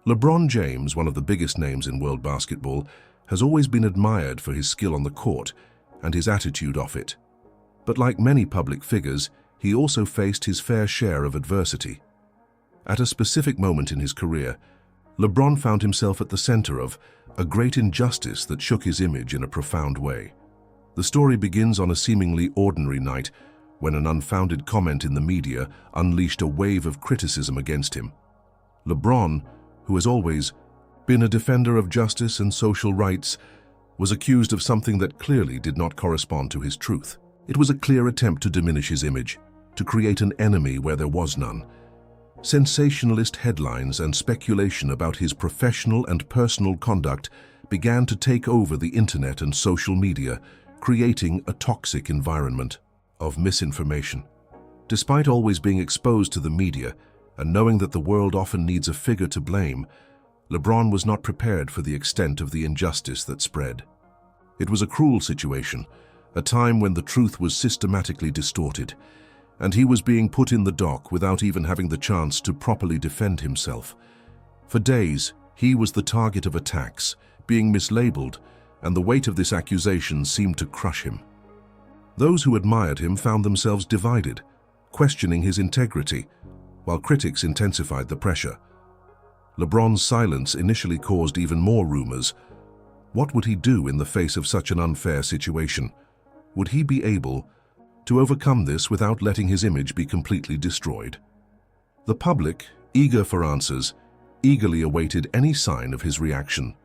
LeBron James, one of the biggest names in world basketball, has always been admired for his skill on the court and his attitude off it. But like many public figures, he also faced his fair share of adversity. At a specific moment in his career, LeBron found himself at the center of a great injustice that shook his image in a profound way. The story begins on a seemingly ordinary night when an unfounded comment in the media unleashed a wave of criticism against him. LeBron, who has always been a defender of justice and social rights, was accused of something that clearly did not correspond to his truth. It was a clear attempt to diminish his image, to create an enemy where there was none. Sensationalist headlines and speculation about his professional and personal conduct began to take over the internet and social media, creating a toxic environment of misinformation. Despite always being exposed to the media and knowing that the world often needs a figure to blame, LeBron was not prepared for the extent of the injustice that spread. It was a cruel situation, a time when the truth was systematically distorted, and he was being put in the dock without even having the chance to properly defend himself. For days, he was the target of attacks, being mislabeled, and the weight of this accusation seemed to crush him. Those who admired him found themselves divided, questioning his integrity, while critics intensified the pressure. LeBron's silence initially caused even more rumors. What would he do in the face of such an unfair situation? Would he be able to overcome this without letting his image be completely destroyed? The public, eager for answers, eagerly awaited any sign of his reaction.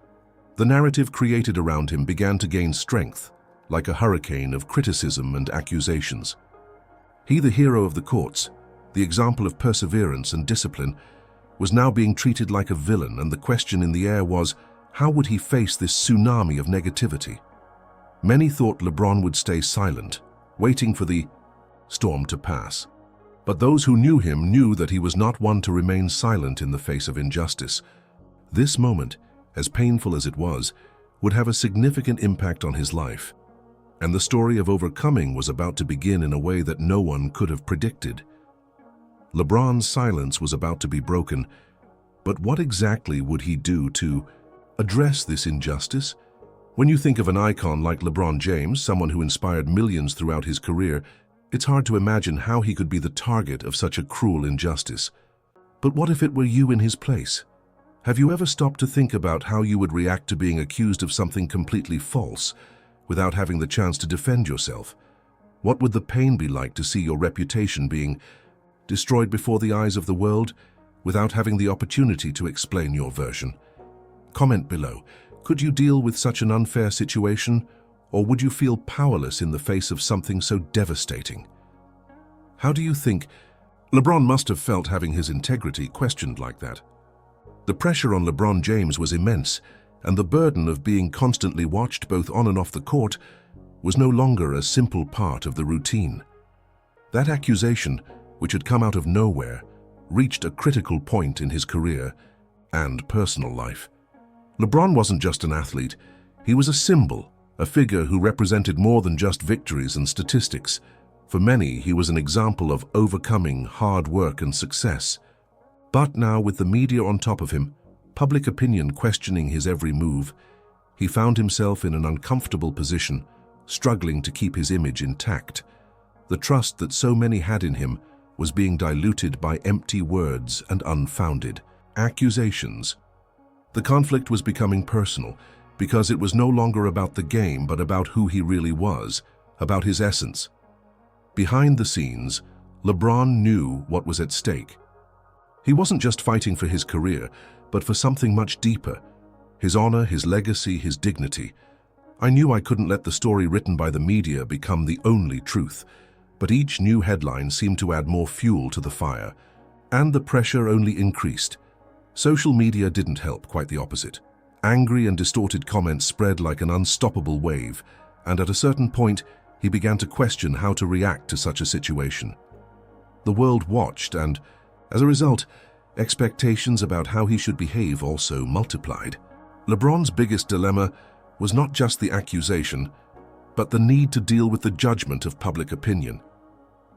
The narrative created around him began to gain strength, like a hurricane of criticism and accusations. He, the hero of the courts, the example of perseverance and discipline, was now being treated like a villain, and the question in the air was, how would he face this tsunami of negativity? Many thought LeBron would stay silent, waiting for the storm to pass. But those who knew him knew that he was not one to remain silent in the face of injustice. This moment, as painful as it was, would have a significant impact on his life. And the story of overcoming was about to begin in a way that no one could have predicted. LeBron's silence was about to be broken, but what exactly would he do to address this injustice? When you think of an icon like LeBron James, someone who inspired millions throughout his career, it's hard to imagine how he could be the target of such a cruel injustice. But what if it were you in his place? Have you ever stopped to think about how you would react to being accused of something completely false, without having the chance to defend yourself? What would the pain be like to see your reputation being destroyed before the eyes of the world, without having the opportunity to explain your version? Comment below. Could you deal with such an unfair situation, or would you feel powerless in the face of something so devastating? How do you think LeBron must have felt having his integrity questioned like that? The pressure on LeBron James was immense, and the burden of being constantly watched both on and off the court was no longer a simple part of the routine. That accusation, which had come out of nowhere, reached a critical point in his career and personal life. LeBron wasn't just an athlete, he was a symbol, a figure who represented more than just victories and statistics. For many, he was an example of overcoming hard work and success. But now, with the media on top of him, public opinion questioning his every move, he found himself in an uncomfortable position, struggling to keep his image intact. The trust that so many had in him was being diluted by empty words and unfounded accusations. The conflict was becoming personal, because it was no longer about the game but about who he really was, about his essence. Behind the scenes, LeBron knew what was at stake. He wasn't just fighting for his career, but for something much deeper: his honor, his legacy, his dignity. I knew I couldn't let the story written by the media become the only truth, but each new headline seemed to add more fuel to the fire, and the pressure only increased. Social media didn't help, quite the opposite. Angry and distorted comments spread like an unstoppable wave, and at a certain point, he began to question how to react to such a situation. The world watched, and, as a result, expectations about how he should behave also multiplied. LeBron's biggest dilemma was not just the accusation, but the need to deal with the judgment of public opinion.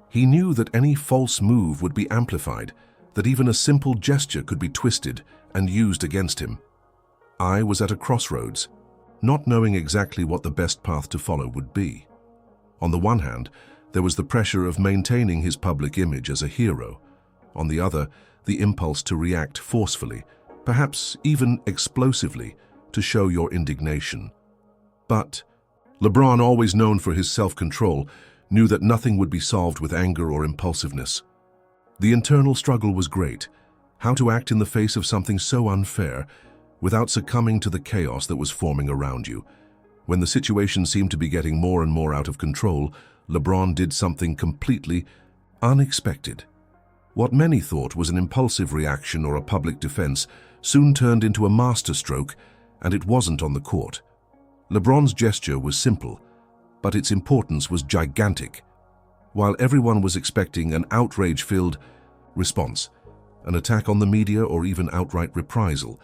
He knew that any false move would be amplified, that even a simple gesture could be twisted and used against him. I was at a crossroads, not knowing exactly what the best path to follow would be. On the one hand, there was the pressure of maintaining his public image as a hero. On the other, the impulse to react forcefully, perhaps even explosively, to show your indignation. But Lebron, always known for his self-control, knew that nothing would be solved with anger or impulsiveness. The internal struggle was great: how to act in the face of something so unfair without succumbing to the chaos that was forming around you. When the situation seemed to be getting more and more out of control, Lebron did something completely unexpected. What many thought was an impulsive reaction or a public defense soon turned into a masterstroke, and it wasn't on the court. Lebron's gesture was simple, but its importance was gigantic. While everyone was expecting an outrage-filled response, an attack on the media, or even outright reprisal,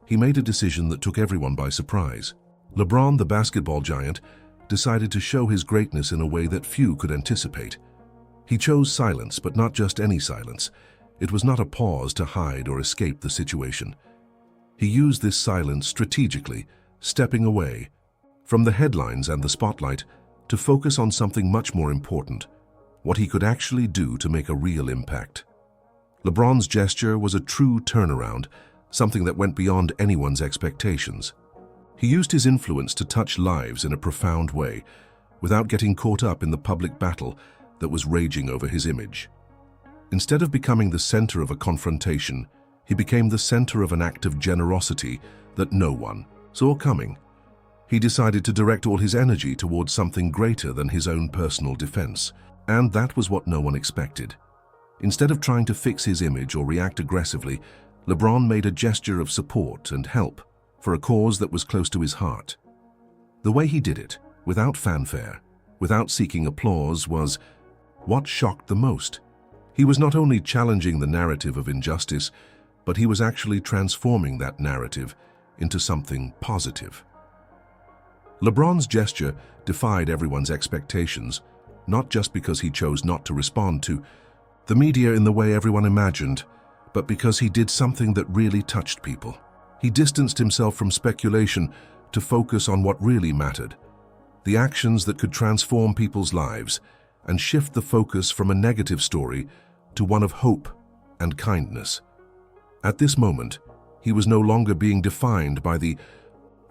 he made a decision that took everyone by surprise. Lebron, the basketball giant, decided to show his greatness in a way that few could anticipate. He chose silence, but not just any silence. It was not a pause to hide or escape the situation. He used this silence strategically, stepping away from the headlines and the spotlight to focus on something much more important: what he could actually do to make a real impact. LeBron's gesture was a true turnaround, something that went beyond anyone's expectations. He used his influence to touch lives in a profound way, without getting caught up in the public battle that was raging over his image. Instead of becoming the center of a confrontation, he became the center of an act of generosity that no one saw coming. He decided to direct all his energy towards something greater than his own personal defense, and that was what no one expected. Instead of trying to fix his image or react aggressively, LeBron made a gesture of support and help for a cause that was close to his heart. The way he did it, without fanfare, without seeking applause, was what shocked the most. He was not only challenging the narrative of injustice, but he was actually transforming that narrative into something positive. LeBron's gesture defied everyone's expectations, not just because he chose not to respond to the media in the way everyone imagined, but because he did something that really touched people. He distanced himself from speculation to focus on what really mattered: the actions that could transform people's lives and shift the focus from a negative story to one of hope and kindness. At this moment, he was no longer being defined by the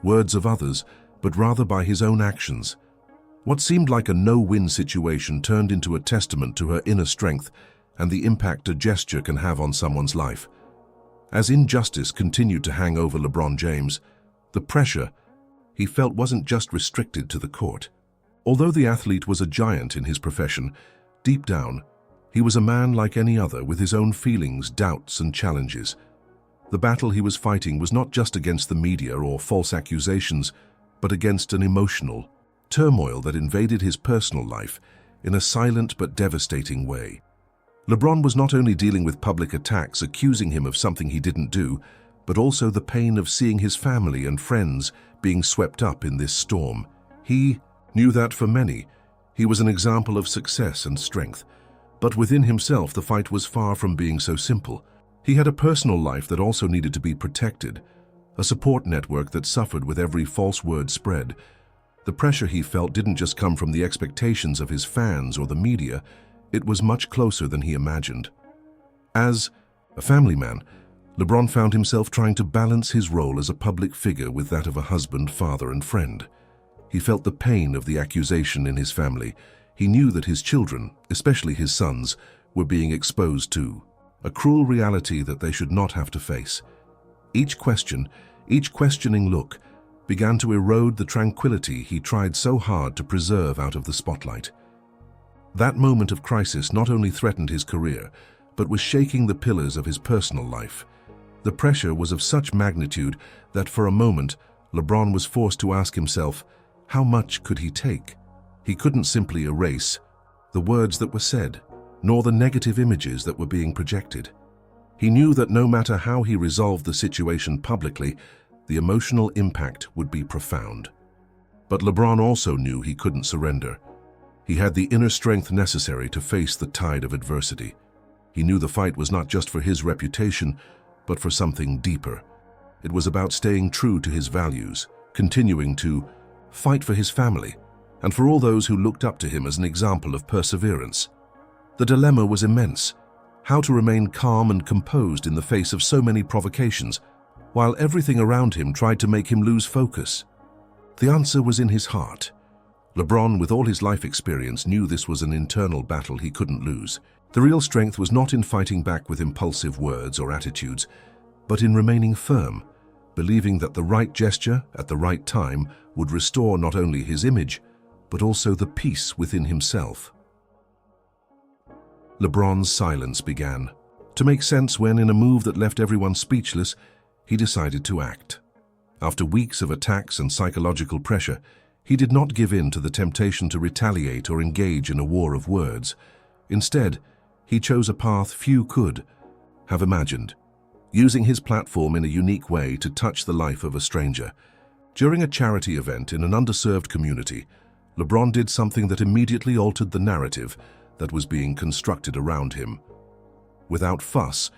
words of others, but rather by his own actions. What seemed like a no-win situation turned into a testament to her inner strength and the impact a gesture can have on someone's life. As injustice continued to hang over LeBron James, the pressure he felt wasn't just restricted to the court. Although the athlete was a giant in his profession, deep down, he was a man like any other, with his own feelings, doubts, and challenges. The battle he was fighting was not just against the media or false accusations, but against an emotional turmoil that invaded his personal life in a silent but devastating way. LeBron was not only dealing with public attacks accusing him of something he didn't do, but also the pain of seeing his family and friends being swept up in this storm. He knew that for many, he was an example of success and strength, but within himself the fight was far from being so simple. He had a personal life that also needed to be protected, a support network that suffered with every false word spread. The pressure he felt didn't just come from the expectations of his fans or the media. It was much closer than he imagined. As a family man, LeBron found himself trying to balance his role as a public figure with that of a husband, father, and friend. He felt the pain of the accusation in his family. He knew that his children, especially his sons, were being exposed to a cruel reality that they should not have to face. Each question, each questioning look, began to erode the tranquility he tried so hard to preserve out of the spotlight. That moment of crisis not only threatened his career, but was shaking the pillars of his personal life. The pressure was of such magnitude that for a moment, LeBron was forced to ask himself, how much could he take? He couldn't simply erase the words that were said, nor the negative images that were being projected. He knew that no matter how he resolved the situation publicly, the emotional impact would be profound. But LeBron also knew he couldn't surrender. He had the inner strength necessary to face the tide of adversity. He knew the fight was not just for his reputation, but for something deeper. It was about staying true to his values, continuing to fight for his family, and for all those who looked up to him as an example of perseverance. The dilemma was immense: how to remain calm and composed in the face of so many provocations, while everything around him tried to make him lose focus. The answer was in his heart. Lebron, with all his life experience, knew this was an internal battle he couldn't lose. The real strength was not in fighting back with impulsive words or attitudes, but in remaining firm, believing that the right gesture at the right time would restore not only his image, but also the peace within himself. Lebron's silence began to make sense when, in a move that left everyone speechless, he decided to act. After weeks of attacks and psychological pressure, he did not give in to the temptation to retaliate or engage in a war of words. Instead, he chose a path few could have imagined, using his platform in a unique way to touch the life of a stranger. During a charity event in an underserved community, Lebron did something that immediately altered the narrative that was being constructed around him. Without fuss,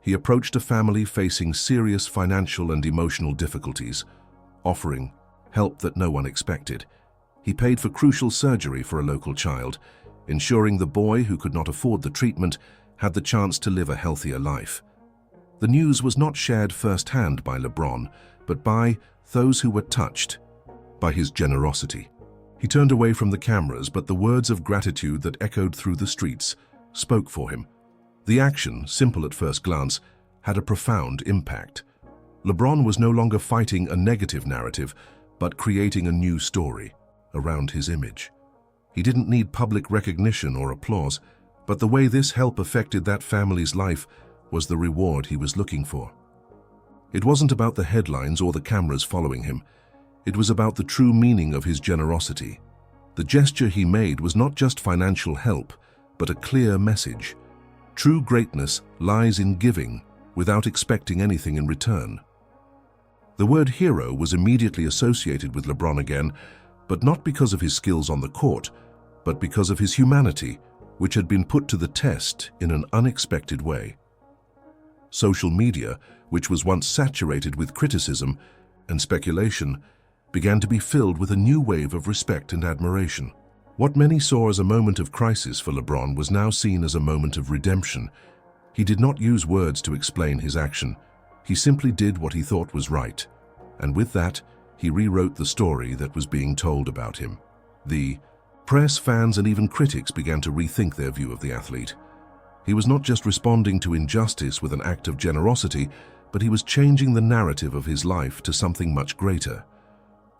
he approached a family facing serious financial and emotional difficulties, offering help that no one expected. He paid for crucial surgery for a local child, ensuring the boy who could not afford the treatment had the chance to live a healthier life. The news was not shared firsthand by Lebron, but by those who were touched by his generosity. He turned away from the cameras, but the words of gratitude that echoed through the streets spoke for him. The action, simple at first glance, had a profound impact. Lebron was no longer fighting a negative narrative, but creating a new story around his image. He didn't need public recognition or applause, but the way this help affected that family's life was the reward he was looking for. It wasn't about the headlines or the cameras following him. It was about the true meaning of his generosity. The gesture he made was not just financial help, but a clear message. True greatness lies in giving without expecting anything in return. The word hero was immediately associated with Lebron again, but not because of his skills on the court, but because of his humanity, which had been put to the test in an unexpected way. Social media, which was once saturated with criticism and speculation, began to be filled with a new wave of respect and admiration. What many saw as a moment of crisis for Lebron was now seen as a moment of redemption. He did not use words to explain his action. He simply did what he thought was right, and with that, he rewrote the story that was being told about him. The press, fans, and even critics began to rethink their view of the athlete. He was not just responding to injustice with an act of generosity, but he was changing the narrative of his life to something much greater.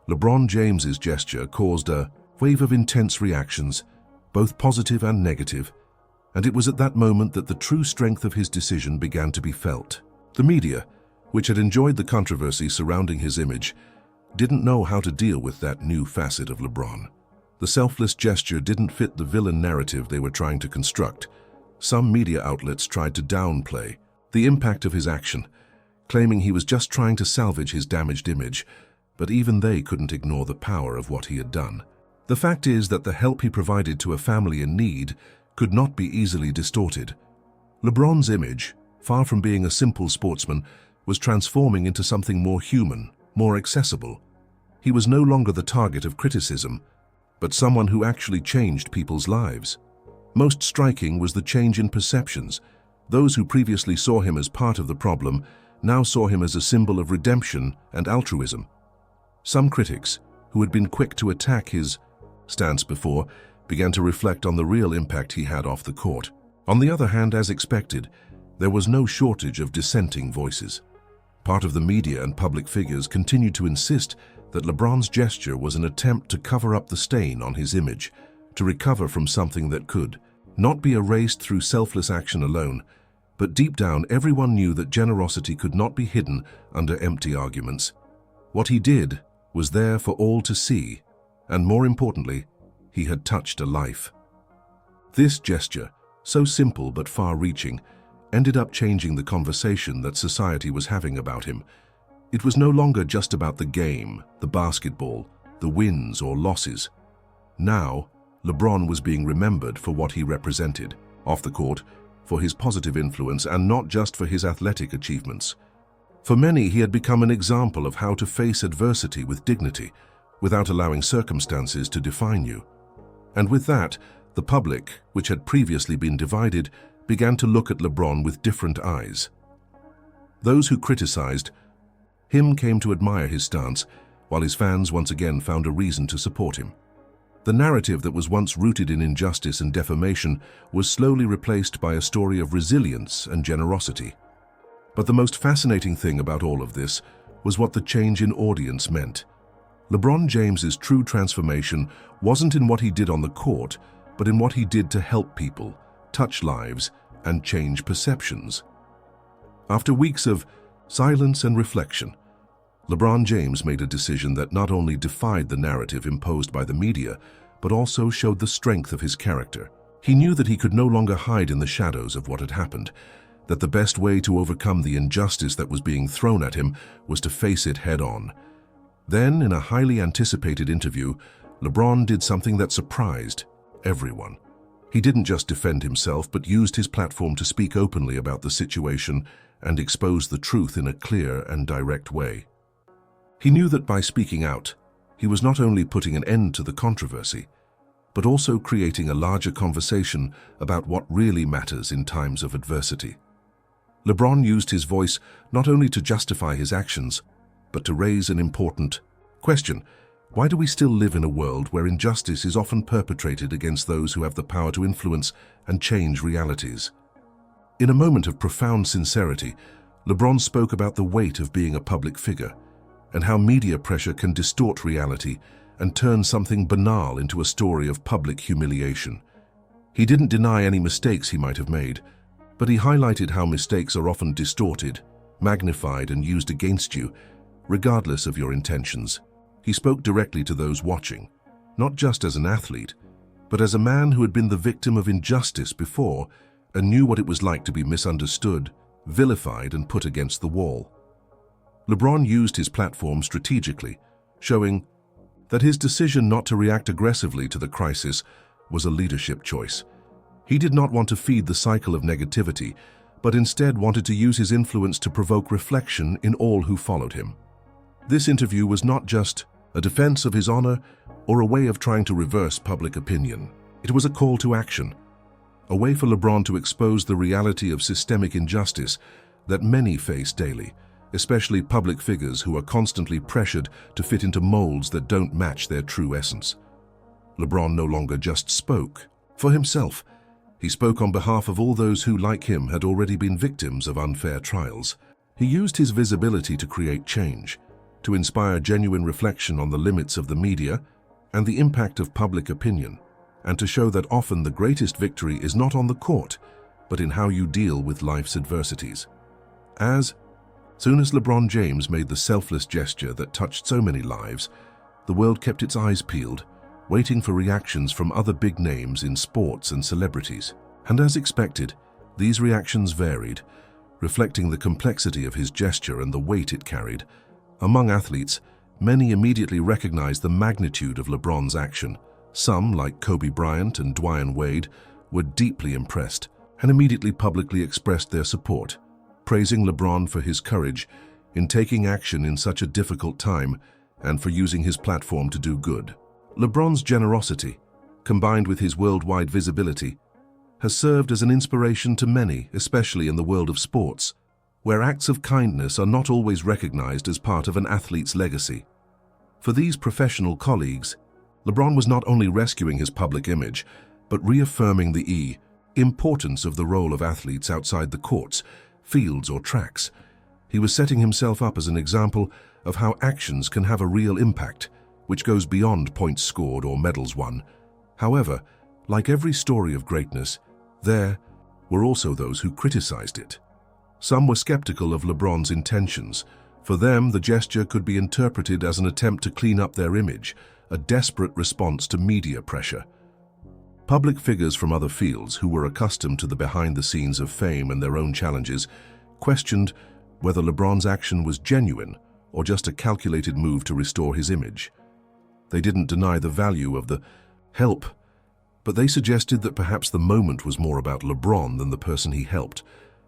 LeBron James's gesture caused a wave of intense reactions, both positive and negative, and it was at that moment that the true strength of his decision began to be felt. The media, which had enjoyed the controversy surrounding his image, didn't know how to deal with that new facet of LeBron. The selfless gesture didn't fit the villain narrative they were trying to construct. Some media outlets tried to downplay the impact of his action, claiming he was just trying to salvage his damaged image, but even they couldn't ignore the power of what he had done. The fact is that the help he provided to a family in need could not be easily distorted. LeBron's image, far from being a simple sportsman, was transforming into something more human, more accessible. He was no longer the target of criticism, but someone who actually changed people's lives. Most striking was the change in perceptions. Those who previously saw him as part of the problem now saw him as a symbol of redemption and altruism. Some critics, who had been quick to attack his stance before, began to reflect on the real impact he had off the court. On the other hand, as expected, there was no shortage of dissenting voices. Part of the media and public figures continued to insist that LeBron's gesture was an attempt to cover up the stain on his image, to recover from something that could not be erased through selfless action alone. But deep down, everyone knew that generosity could not be hidden under empty arguments. What he did was there for all to see, and more importantly, he had touched a life. This gesture, so simple but far-reaching, ended up changing the conversation that society was having about him. It was no longer just about the game, the basketball, the wins or losses. Now, LeBron was being remembered for what he represented, off the court, for his positive influence and not just for his athletic achievements. For many, he had become an example of how to face adversity with dignity, without allowing circumstances to define you. And with that, the public, which had previously been divided, began to look at LeBron with different eyes. Those who criticized him came to admire his stance, while his fans once again found a reason to support him. The narrative that was once rooted in injustice and defamation was slowly replaced by a story of resilience and generosity. But the most fascinating thing about all of this was what the change in audience meant. LeBron James's true transformation wasn't in what he did on the court, but in what he did to help people, touch lives, and change perceptions. After weeks of silence and reflection, LeBron James made a decision that not only defied the narrative imposed by the media, but also showed the strength of his character. He knew that he could no longer hide in the shadows of what had happened, that the best way to overcome the injustice that was being thrown at him was to face it head-on. Then, in a highly anticipated interview, LeBron did something that surprised everyone. He didn't just defend himself, but used his platform to speak openly about the situation and expose the truth in a clear and direct way. He knew that by speaking out, he was not only putting an end to the controversy, but also creating a larger conversation about what really matters in times of adversity. LeBron used his voice not only to justify his actions, but to raise an important question. Why do we still live in a world where injustice is often perpetrated against those who have the power to influence and change realities? In a moment of profound sincerity, LeBron spoke about the weight of being a public figure and how media pressure can distort reality and turn something banal into a story of public humiliation. He didn't deny any mistakes he might have made, but he highlighted how mistakes are often distorted, magnified, and used against you, regardless of your intentions. He spoke directly to those watching, not just as an athlete, but as a man who had been the victim of injustice before and knew what it was like to be misunderstood, vilified, and put against the wall. LeBron used his platform strategically, showing that his decision not to react aggressively to the crisis was a leadership choice. He did not want to feed the cycle of negativity, but instead wanted to use his influence to provoke reflection in all who followed him. This interview was not just a defense of his honor or a way of trying to reverse public opinion. It was a call to action, a way for LeBron to expose the reality of systemic injustice that many face daily, especially public figures who are constantly pressured to fit into molds that don't match their true essence. LeBron no longer just spoke for himself. He spoke on behalf of all those who, like him, had already been victims of unfair trials. He used his visibility to create change, to inspire genuine reflection on the limits of the media and the impact of public opinion, and to show that often the greatest victory is not on the court, but in how you deal with life's adversities. As soon as LeBron James made the selfless gesture that touched so many lives, the world kept its eyes peeled, waiting for reactions from other big names in sports and celebrities. And as expected, these reactions varied, reflecting the complexity of his gesture and the weight it carried. Among athletes, many immediately recognized the magnitude of LeBron's action. Some, like Kobe Bryant and Dwyane Wade, were deeply impressed and immediately publicly expressed their support, praising LeBron for his courage in taking action in such a difficult time and for using his platform to do good. LeBron's generosity, combined with his worldwide visibility, has served as an inspiration to many, especially in the world of sports, where acts of kindness are not always recognized as part of an athlete's legacy. For these professional colleagues, LeBron was not only rescuing his public image, but reaffirming the importance of the role of athletes outside the courts, fields, or tracks. He was setting himself up as an example of how actions can have a real impact, which goes beyond points scored or medals won. However, like every story of greatness, there were also those who criticized it. Some were skeptical of LeBron's intentions. For them, the gesture could be interpreted as an attempt to clean up their image, a desperate response to media pressure. Public figures from other fields who were accustomed to the behind-the-scenes of fame and their own challenges questioned whether LeBron's action was genuine or just a calculated move to restore his image. They didn't deny the value of the help But they suggested that perhaps the moment was more about LeBron than the person he helped.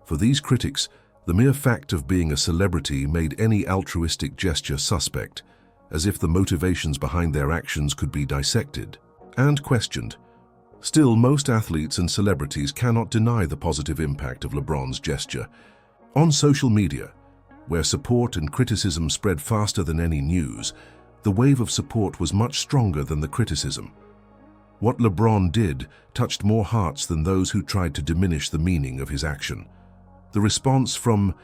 For these critics, the mere fact of being a celebrity made any altruistic gesture suspect, as if the motivations behind their actions could be dissected and questioned. Still, most athletes and celebrities cannot deny the positive impact of LeBron's gesture. On social media, where support and criticism spread faster than any news, the wave of support was much stronger than the criticism. What LeBron did touched more hearts than those who tried to diminish the meaning of his action. The response from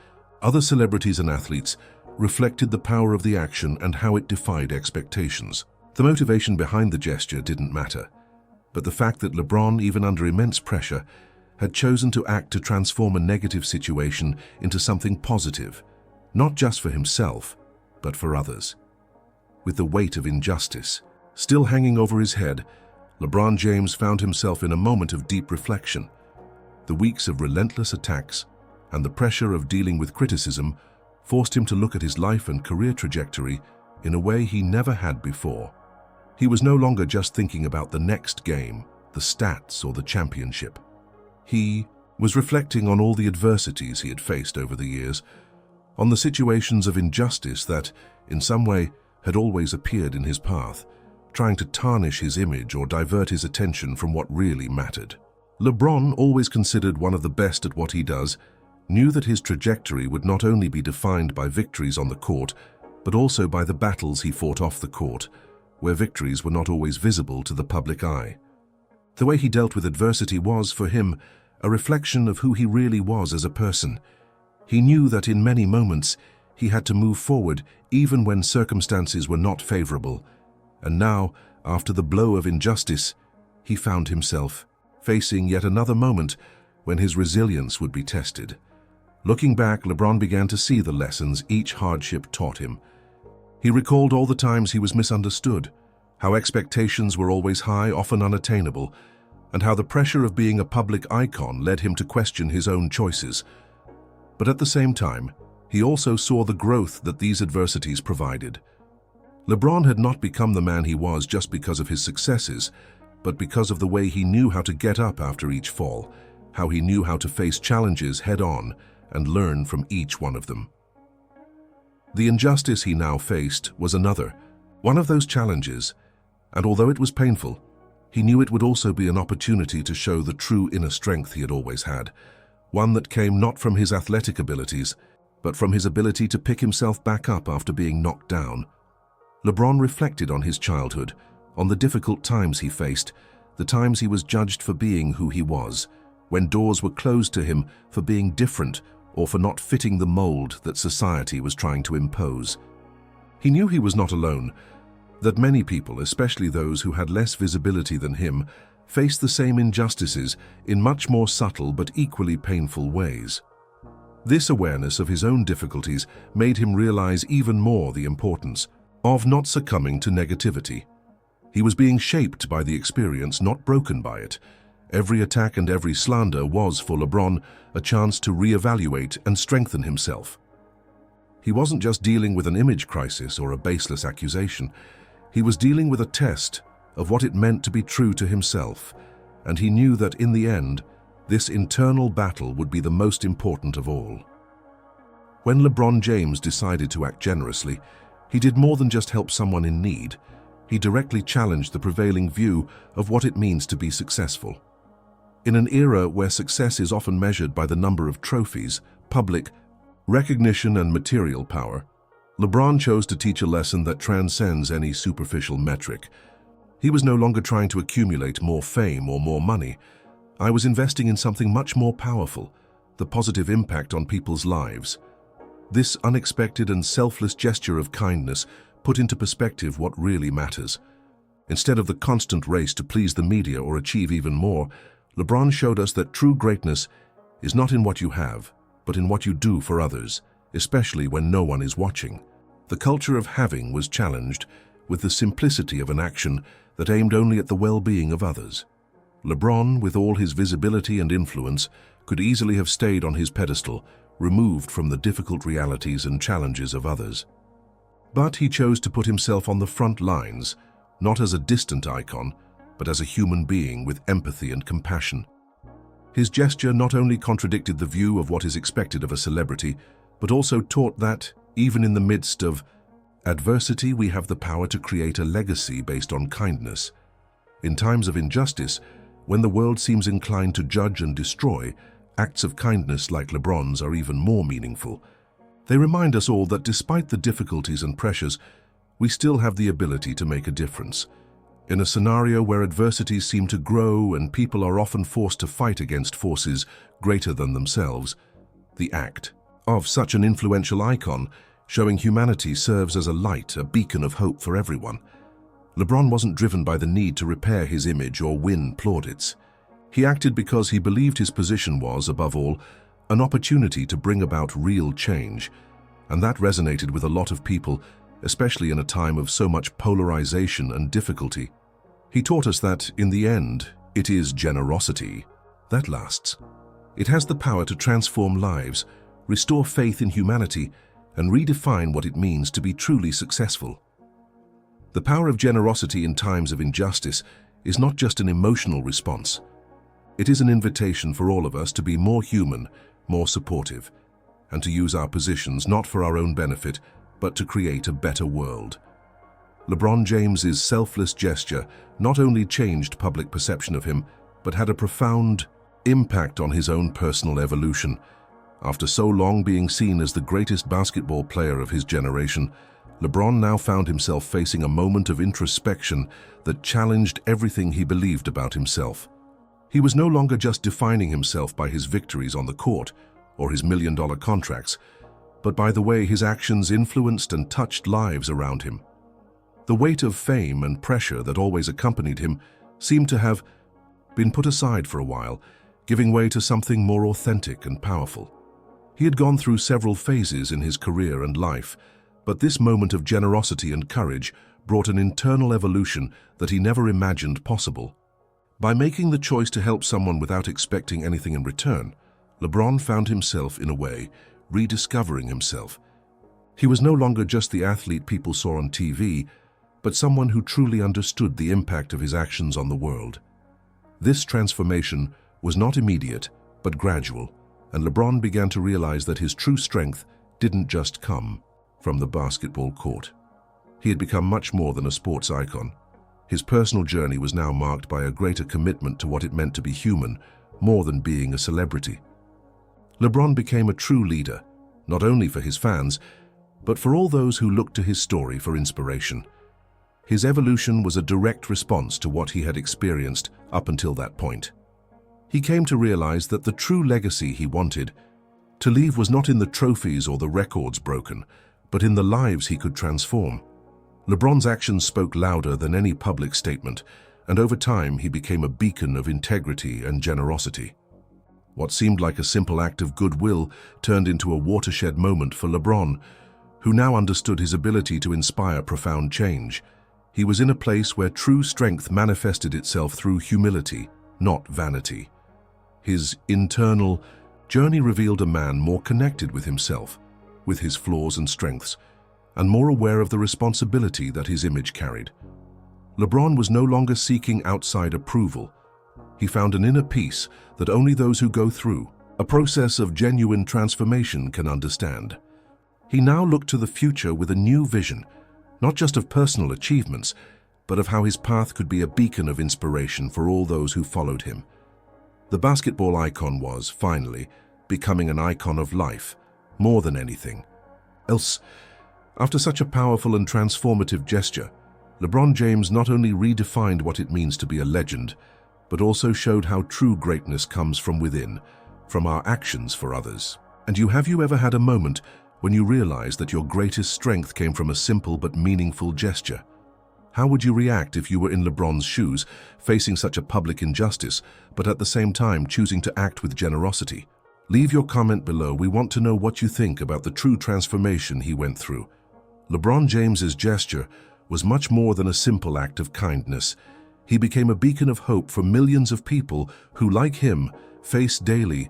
other celebrities and athletes reflected the power of the action and how it defied expectations. The motivation behind the gesture didn't matter, but the fact that LeBron, even under immense pressure, had chosen to act to transform a negative situation into something positive, not just for himself, but for others. With the weight of injustice still hanging over his head, LeBron James found himself in a moment of deep reflection. The weeks of relentless attacks and the pressure of dealing with criticism forced him to look at his life and career trajectory in a way he never had before. He was no longer just thinking about the next game, the stats, or the championship. He was reflecting on all the adversities he had faced over the years, on the situations of injustice that, in some way, had always appeared in his path, trying to tarnish his image or divert his attention from what really mattered. LeBron, always considered one of the best at what he does, knew that his trajectory would not only be defined by victories on the court, but also by the battles he fought off the court, where victories were not always visible to the public eye. The way he dealt with adversity was, for him, a reflection of who he really was as a person. He knew that in many moments he had to move forward even when circumstances were not favorable. And now, after the blow of injustice, he found himself facing yet another moment when his resilience would be tested. Looking back, LeBron began to see the lessons each hardship taught him. He recalled all the times he was misunderstood, how expectations were always high, often unattainable, and how the pressure of being a public icon led him to question his own choices. But at the same time, he also saw the growth that these adversities provided. LeBron had not become the man he was just because of his successes, but because of the way he knew how to get up after each fall, how he knew how to face challenges head-on and learn from each one of them. The injustice he now faced was another, one of those challenges, and although it was painful, he knew it would also be an opportunity to show the true inner strength he had always had, one that came not from his athletic abilities, but from his ability to pick himself back up after being knocked down. LeBron reflected on his childhood, on the difficult times he faced, the times he was judged for being who he was, when doors were closed to him for being different or for not fitting the mold that society was trying to impose. He knew he was not alone, that many people, especially those who had less visibility than him, faced the same injustices in much more subtle but equally painful ways. This awareness of his own difficulties made him realize even more the importance of not succumbing to negativity. He was being shaped by the experience, not broken by it. Every attack and every slander was, for LeBron, a chance to reevaluate and strengthen himself. He wasn't just dealing with an image crisis or a baseless accusation. He was dealing with a test of what it meant to be true to himself, and he knew that in the end, this internal battle would be the most important of all. When LeBron James decided to act generously, he did more than just help someone in need. He directly challenged the prevailing view of what it means to be successful. In an era where success is often measured by the number of trophies, public recognition, and material power, LeBron chose to teach a lesson that transcends any superficial metric. He was no longer trying to accumulate more fame or more money. I was investing in something much more powerful, the positive impact on people's lives. This unexpected and selfless gesture of kindness put into perspective what really matters. Instead of the constant race to please the media or achieve even more, LeBron showed us that true greatness is not in what you have, but in what you do for others, especially when no one is watching. The culture of having was challenged with the simplicity of an action that aimed only at the well-being of others. LeBron, with all his visibility and influence, could easily have stayed on his pedestal, removed from the difficult realities and challenges of others. But he chose to put himself on the front lines, not as a distant icon, but as a human being with empathy and compassion. His gesture not only contradicted the view of what is expected of a celebrity, but also taught that, even in the midst of adversity, we have the power to create a legacy based on kindness. In times of injustice, when the world seems inclined to judge and destroy, acts of kindness like Lebron's are even more meaningful. They remind us all that despite the difficulties and pressures, we still have the ability to make a difference. In a scenario where adversities seem to grow and people are often forced to fight against forces greater than themselves, the act of such an influential icon showing humanity serves as a light, a beacon of hope for everyone. Lebron wasn't driven by the need to repair his image or win plaudits. He acted because he believed his position was, above all, an opportunity to bring about real change, and that resonated with a lot of people, especially in a time of so much polarization and difficulty. He taught us that, in the end, it is generosity that lasts. It has the power to transform lives, restore faith in humanity, and redefine what it means to be truly successful. The power of generosity in times of injustice is not just an emotional response. It is an invitation for all of us to be more human, more supportive, and to use our positions not for our own benefit, but to create a better world. LeBron James's selfless gesture not only changed public perception of him, but had a profound impact on his own personal evolution. After so long being seen as the greatest basketball player of his generation, LeBron now found himself facing a moment of introspection that challenged everything he believed about himself. He was no longer just defining himself by his victories on the court or his million-dollar contracts, but by the way his actions influenced and touched lives around him. The weight of fame and pressure that always accompanied him seemed to have been put aside for a while, giving way to something more authentic and powerful. He had gone through several phases in his career and life, but this moment of generosity and courage brought an internal evolution that he never imagined possible. By making the choice to help someone without expecting anything in return, LeBron found himself, in a way, rediscovering himself. He was no longer just the athlete people saw on TV, but someone who truly understood the impact of his actions on the world. This transformation was not immediate, but gradual, and LeBron began to realize that his true strength didn't just come from the basketball court. He had become much more than a sports icon. His personal journey was now marked by a greater commitment to what it meant to be human, more than being a celebrity. LeBron became a true leader, not only for his fans, but for all those who looked to his story for inspiration. His evolution was a direct response to what he had experienced up until that point. He came to realize that the true legacy he wanted to leave was not in the trophies or the records broken, but in the lives he could transform. LeBron's actions spoke louder than any public statement, and over time he became a beacon of integrity and generosity. What seemed like a simple act of goodwill turned into a watershed moment for LeBron, who now understood his ability to inspire profound change. He was in a place where true strength manifested itself through humility, not vanity. His internal journey revealed a man more connected with himself, with his flaws and strengths, and more aware of the responsibility that his image carried. LeBron was no longer seeking outside approval. He found an inner peace that only those who go through a process of genuine transformation can understand. He now looked to the future with a new vision, not just of personal achievements, but of how his path could be a beacon of inspiration for all those who followed him. The basketball icon was, finally, becoming an icon of life, more than anything else. After such a powerful and transformative gesture, LeBron James not only redefined what it means to be a legend, but also showed how true greatness comes from within, from our actions for others. And have you ever had a moment when you realized that your greatest strength came from a simple but meaningful gesture? How would you react if you were in LeBron's shoes, facing such a public injustice, but at the same time choosing to act with generosity? Leave your comment below. We want to know what you think about the true transformation he went through. LeBron James's gesture was much more than a simple act of kindness. He became a beacon of hope for millions of people who, like him, face daily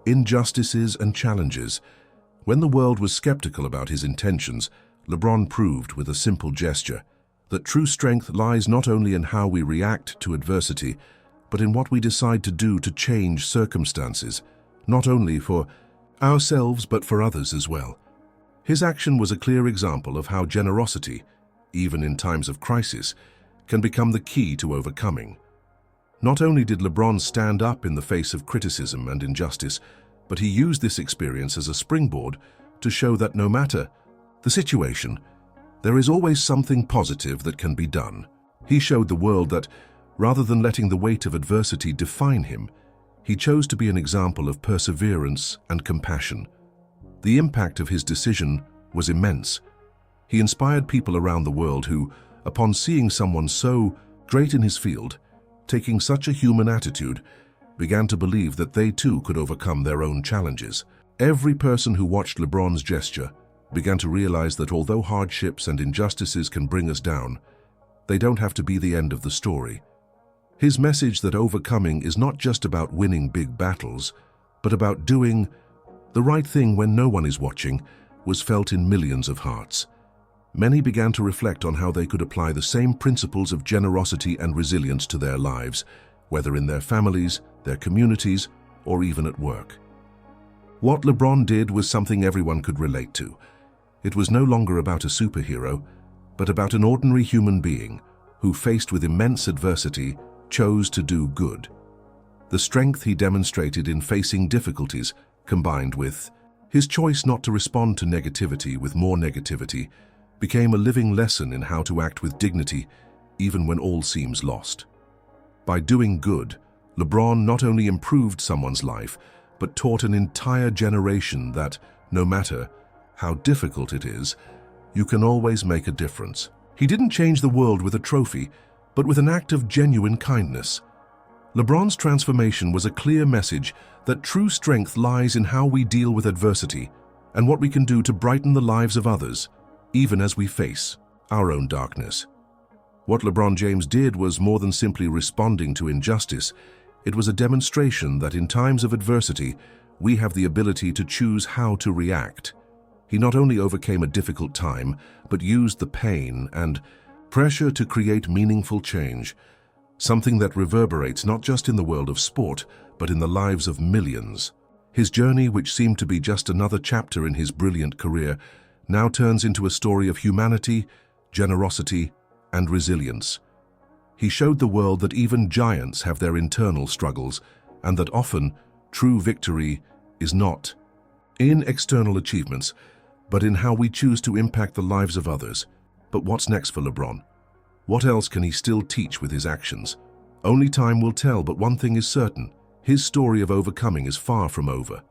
injustices and challenges. When the world was skeptical about his intentions, LeBron proved with a simple gesture that true strength lies not only in how we react to adversity, but in what we decide to do to change circumstances, not only for ourselves but for others as well. His action was a clear example of how generosity, even in times of crisis, can become the key to overcoming. Not only did Lebron stand up in the face of criticism and injustice, but he used this experience as a springboard to show that no matter the situation, there is always something positive that can be done. He showed the world that, rather than letting the weight of adversity define him, he chose to be an example of perseverance and compassion. The impact of his decision was immense. He inspired people around the world who, upon seeing someone so great in his field, taking such a human attitude, began to believe that they too could overcome their own challenges. Every person who watched LeBron's gesture began to realize that although hardships and injustices can bring us down, they don't have to be the end of the story. His message that overcoming is not just about winning big battles, but about doing the right thing when no one is watching, was felt in millions of hearts. Many began to reflect on how they could apply the same principles of generosity and resilience to their lives, whether in their families, their communities, or even at work. What LeBron did was something everyone could relate to. It was no longer about a superhero, but about an ordinary human being who, faced with immense adversity, chose to do good. The strength he demonstrated in facing difficulties, combined with his choice not to respond to negativity with more negativity, became a living lesson in how to act with dignity even when all seems lost. By doing good, LeBron not only improved someone's life, but taught an entire generation that, no matter how difficult it is, you can always make a difference. He didn't change the world with a trophy, but with an act of genuine kindness. LeBron's transformation was a clear message that true strength lies in how we deal with adversity and what we can do to brighten the lives of others, even as we face our own darkness. What LeBron James did was more than simply responding to injustice. It was a demonstration that in times of adversity, we have the ability to choose how to react. He not only overcame a difficult time, but used the pain and pressure to create meaningful change, something that reverberates not just in the world of sport, but in the lives of millions. His journey, which seemed to be just another chapter in his brilliant career, now turns into a story of humanity, generosity, and resilience. He showed the world that even giants have their internal struggles, and that often true victory is not in external achievements, but in how we choose to impact the lives of others. But what's next for LeBron? What else can he still teach with his actions? Only time will tell, but one thing is certain: his story of overcoming is far from over.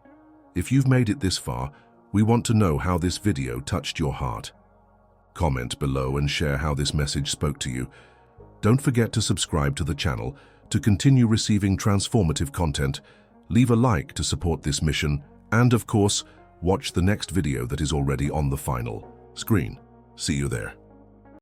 If you've made it this far, we want to know how this video touched your heart. Comment below and share how this message spoke to you. Don't forget to subscribe to the channel to continue receiving transformative content. Leave a like to support this mission, and of course, watch the next video that is already on the final screen. See you there.